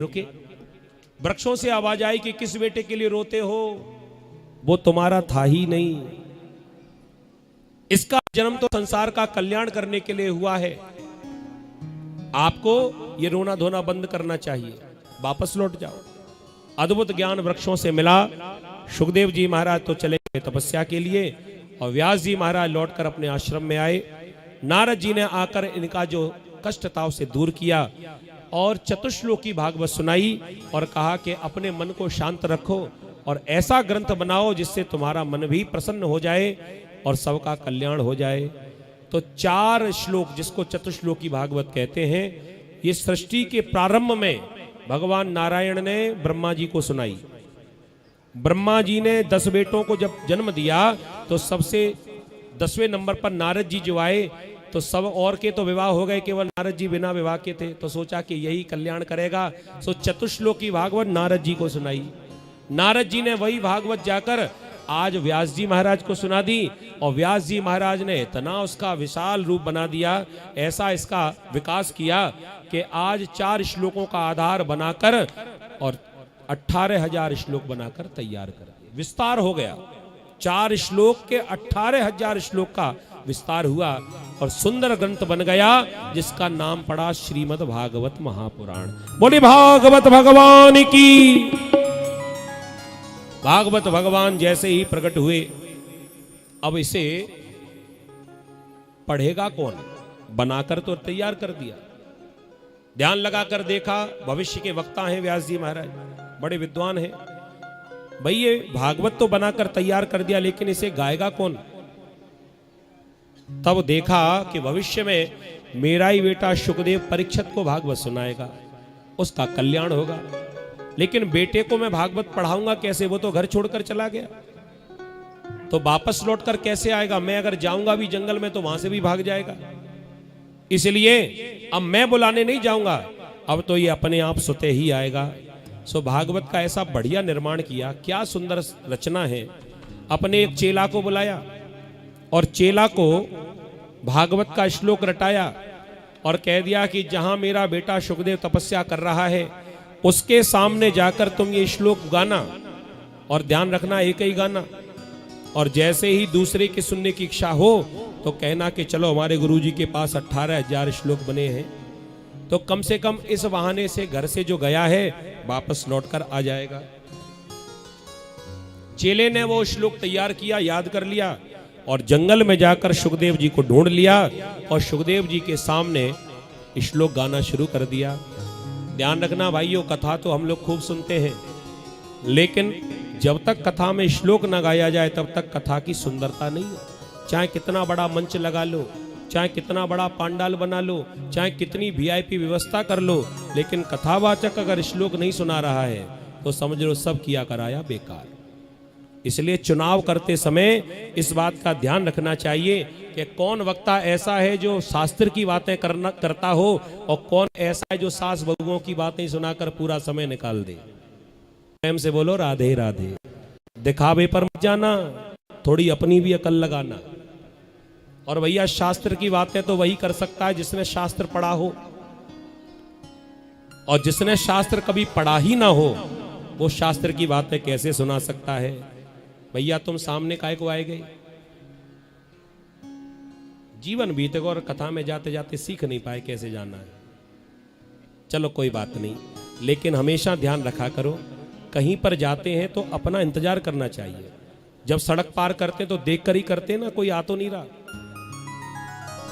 रुके। वृक्षों से आवाज आई कि किस बेटे के लिए रोते हो, वो तुम्हारा था ही नहीं। इसका जन्म तो संसार का कल्याण करने के लिए हुआ है। आपको ये रोना धोना बंद करना चाहिए, वापस लौट जाओ। अद्भुत ज्ञान वृक्षों से मिला। सुखदेव जी महाराज तो चले गए तपस्या के लिए और व्यास जी महाराज लौटकर अपने आश्रम में आए। नारद जी ने आकर इनका जो कष्ट था उसे दूर किया और चतुश्लोकी भागवत सुनाई और कहा कि अपने मन को शांत रखो और ऐसा ग्रंथ बनाओ जिससे तुम्हारा मन भी प्रसन्न हो जाए और सबका कल्याण हो जाए। तो 4 श्लोक जिसको चतुश्लोकी भागवत कहते हैं, ये सृष्टि के प्रारंभ में भगवान नारायण ने ब्रह्मा जी को सुनाई। ब्रह्मा जी ने 10 बेटों को जब जन्म दिया तो सबसे 10वें नंबर पर नारद जी जो आए तो सब और के तो विवाह हो गए, केवल नारद जी बिना विवाह के थे। तो सोचा कि यही कल्याण करेगा, सो चतुश्लोकी भागवत नारद जी को सुनाई। नारद जी ने वही भागवत जाकर आज व्यास जी महाराज को सुना दी और व्यास जी महाराज ने इतना उसका विशाल रूप बना दिया, ऐसा इसका विकास किया कि आज 4 श्लोकों का आधार बनाकर और 18,000 श्लोक बनाकर तैयार कर दिए। विस्तार हो गया, 4 श्लोक के 18,000 श्लोक का विस्तार हुआ और सुंदर ग्रंथ बन गया जिसका नाम पड़ा श्रीमद् भागवत महापुराण। बोले भागवत भगवान की। भागवत भगवान जैसे ही प्रकट हुए, अब इसे पढ़ेगा कौन? बनाकर तो तैयार कर दिया, ध्यान लगाकर देखा। भविष्य के वक्ता हैं व्यास जी महाराज, बड़े विद्वान हैं। भाई ये भागवत तो बनाकर तैयार कर दिया, लेकिन इसे गाएगा कौन? तब देखा कि भविष्य में मेरा ही बेटा सुखदेव परीक्षित को भागवत सुनाएगा, उसका कल्याण होगा। लेकिन बेटे को मैं भागवत पढ़ाऊंगा कैसे? वो तो घर छोड़कर चला गया, तो वापस लौटकर कैसे आएगा? मैं अगर जाऊंगा भी जंगल में तो वहां से भी भाग जाएगा। इसलिए अब मैं बुलाने नहीं जाऊंगा, अब तो ये अपने आप स्वतः ही आएगा। सो भागवत का ऐसा बढ़िया निर्माण किया, क्या सुंदर रचना है। अपने एक चेला को बुलाया और चेला को भागवत का श्लोक रटाया और कह दिया कि जहां मेरा बेटा सुखदेव तपस्या कर रहा है उसके सामने जाकर तुम ये श्लोक गाना और ध्यान रखना एक ही गाना, और जैसे ही दूसरे के सुनने की इच्छा हो तो कहना कि चलो हमारे गुरुजी के पास 18,000 श्लोक बने हैं। तो कम से कम इस बहाने से घर से जो गया है वापस लौटकर आ जाएगा। चेले ने वो श्लोक तैयार किया, याद कर लिया और जंगल में जाकर सुखदेव जी को ढूंढ लिया और सुखदेव जी के सामने श्लोक गाना शुरू कर दिया। ध्यान रखना भाइयों, कथा तो हम लोग खूब सुनते हैं, लेकिन जब तक कथा में श्लोक न गाया जाए तब तक कथा की सुंदरता नहीं है। चाहे कितना बड़ा मंच लगा लो, चाहे कितना बड़ा पांडाल बना लो, चाहे कितनी वीआईपी व्यवस्था कर लो, लेकिन कथावाचक अगर श्लोक नहीं सुना रहा है तो समझ लो सब किया कराया बेकार। इसलिए चुनाव करते समय इस बात का ध्यान रखना चाहिए कि कौन वक्ता ऐसा है जो शास्त्र की बातें करता हो और कौन ऐसा है जो सास बहुओं की बातें सुनाकर पूरा समय निकाल दे। प्रेम से बोलो राधे राधे। दिखावे पर मत जाना, थोड़ी अपनी भी अकल लगाना। और भैया शास्त्र की बातें तो वही कर सकता है जिसने शास्त्र पढ़ा हो, और जिसने शास्त्र कभी पढ़ा ही ना हो वो शास्त्र की बातें कैसे सुना सकता है? भैया तुम सामने काहे को आए गए? जीवन बीत गया और कथा में जाते जाते सीख नहीं पाए कैसे जाना है। चलो कोई बात नहीं, लेकिन हमेशा ध्यान रखा करो, कहीं पर जाते हैं तो अपना इंतजार करना चाहिए। जब सड़क पार करते तो देख कर ही करते ना, कोई आ तो नहीं रहा।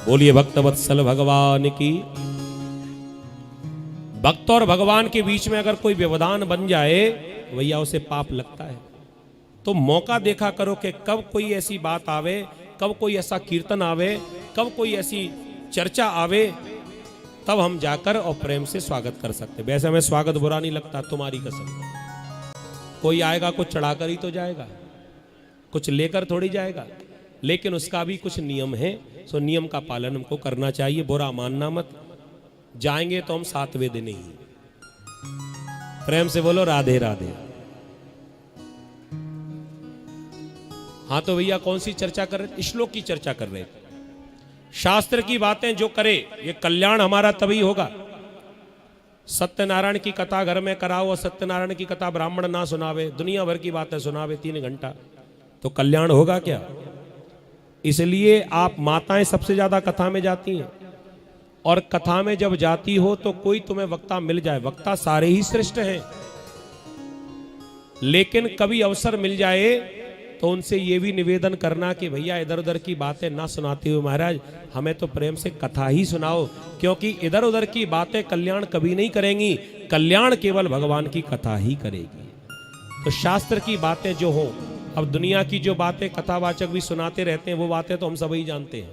बोलिए भक्तवत्सल भगवान की। भक्त और भगवान के बीच में अगर कोई व्यवधान बन जाए भैया उसे पाप लगता है। तो मौका देखा करो कि कब कोई ऐसी बात आवे, कब कोई ऐसा कीर्तन आवे, कब कोई ऐसी चर्चा आवे, तब हम जाकर और प्रेम से स्वागत कर सकते। वैसे हमें स्वागत बुरा नहीं लगता, तुम्हारी कसम। कोई आएगा कुछ चढ़ाकर ही तो जाएगा, कुछ लेकर थोड़ी जाएगा, लेकिन उसका भी कुछ नियम है। सो नियम का पालन हमको करना चाहिए, बुरा मानना मत। जाएंगे तो हम 7वें दिन ही। प्रेम से बोलो राधे राधे। हाँ तो भैया कौन सी चर्चा कर रहे? श्लोक की चर्चा कर रहे थे। शास्त्र की बातें जो करे ये कल्याण हमारा तभी होगा। सत्यनारायण की कथा घर में कराओ और सत्यनारायण की कथा ब्राह्मण ना सुनावे, दुनिया भर की बातें सुनावे 3 घंटा, तो कल्याण होगा क्या? इसलिए आप माताएं सबसे ज्यादा कथा में जाती हैं, और कथा में जब जाती हो तो कोई तुम्हें वक्ता मिल जाए, वक्ता सारे ही श्रेष्ठ हैं, लेकिन कभी अवसर मिल जाए तो उनसे ये भी निवेदन करना कि भैया इधर उधर की बातें ना सुनाते हुए महाराज हमें तो प्रेम से कथा ही सुनाओ, क्योंकि इधर उधर की बातें कल्याण कभी नहीं करेंगी, कल्याण केवल भगवान की कथा ही करेगी। तो शास्त्र की बातें जो हो, अब दुनिया की जो बातें कथावाचक भी सुनाते रहते हैं वो बातें तो हम सब ही जानते हैं,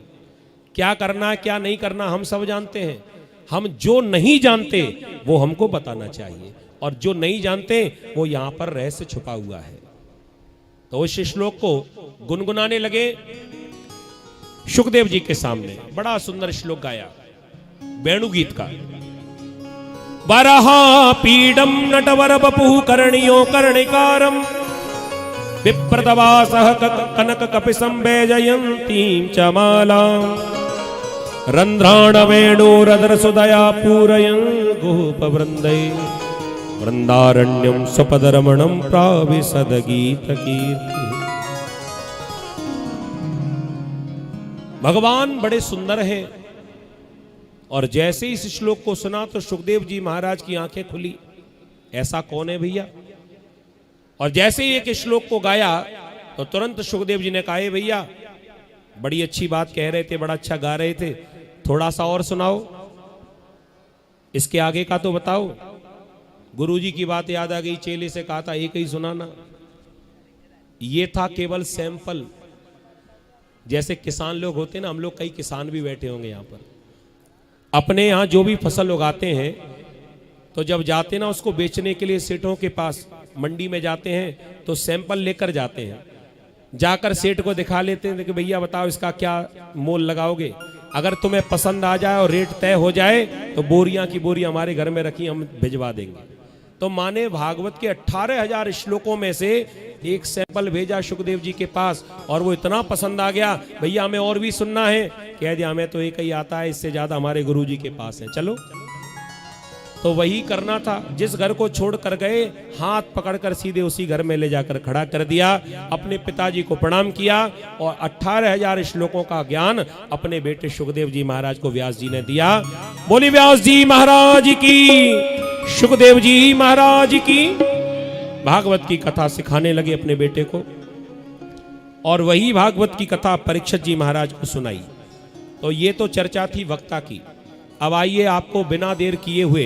क्या करना है क्या नहीं करना हम सब जानते हैं। हम जो नहीं जानते वो हमको बताना चाहिए, और जो नहीं जानते वो यहां पर रहस्य छुपा हुआ है। तो उस श्लोक को गुनगुनाने लगे शुकदेव जी के सामने, बड़ा सुंदर श्लोक गाया वेणु गीत का। वरहा पीडम नटवर बपु कर्णियो कर्णिकारम विप्रतवासः कनक कपिसं वैजयन्तीं च मालां रंध्राण वेणुरदर सुदया पूरयन् गोपवृन्दै वृंदारण्यम स्वपदरमणम प्राविशद गीत कीर्ति। भगवान बड़े सुंदर हैं, और जैसे इस श्लोक को सुना तो सुखदेव जी महाराज की आंखें खुली, ऐसा कौन है भैया? और जैसे ही एक श्लोक को गाया तो तुरंत सुखदेव जी ने कहा भैया बड़ी अच्छी बात कह रहे थे, बड़ा अच्छा गा रहे थे, थोड़ा सा और सुनाओ, इसके आगे का तो बताओ। गुरुजी की बात याद आ गई, चेले से कहा था एक ही सुनाना। ये था केवल सैंपल। जैसे किसान लोग होते ना, हम लोग कई किसान भी बैठे होंगे यहाँ पर, अपने यहाँ जो भी फसल उगाते हैं तो जब जाते ना उसको बेचने के लिए सेठों के पास मंडी में जाते हैं तो सैंपल लेकर जाते हैं, जाकर सेठ को दिखा लेते हैं कि भैया बताओ इसका क्या मोल लगाओगे, अगर तुम्हें पसंद आ जाए और रेट तय हो जाए तो बोरियां की बोरी हमारे घर में रखी, हम भिजवा देंगे। तो माने भागवत के 18,000 श्लोकों में से एक सैंपल भेजा सुखदेव जी के पास, और वो इतना पसंद आ गया, भैया हमें और भी सुनना है। कह दिया हमें तो एक ही आता है, इससे ज्यादा हमारे गुरु जी के पास है, चलो। तो वही करना था, जिस घर को छोड़ कर गए हाथ पकड़कर सीधे उसी घर में ले जाकर खड़ा कर दिया, अपने पिताजी को प्रणाम किया, और 18,000 श्लोकों का ज्ञान अपने बेटे सुखदेव जी महाराज को व्यास जी ने दिया। बोली व्यास जी महाराज की, सुखदेव जी महाराज की। भागवत की कथा सिखाने लगे अपने बेटे को, और वही भागवत की कथा परीक्षित जी महाराज को सुनाई। तो ये तो चर्चा थी वक्ता की। अब आइए आपको बिना देर किए हुए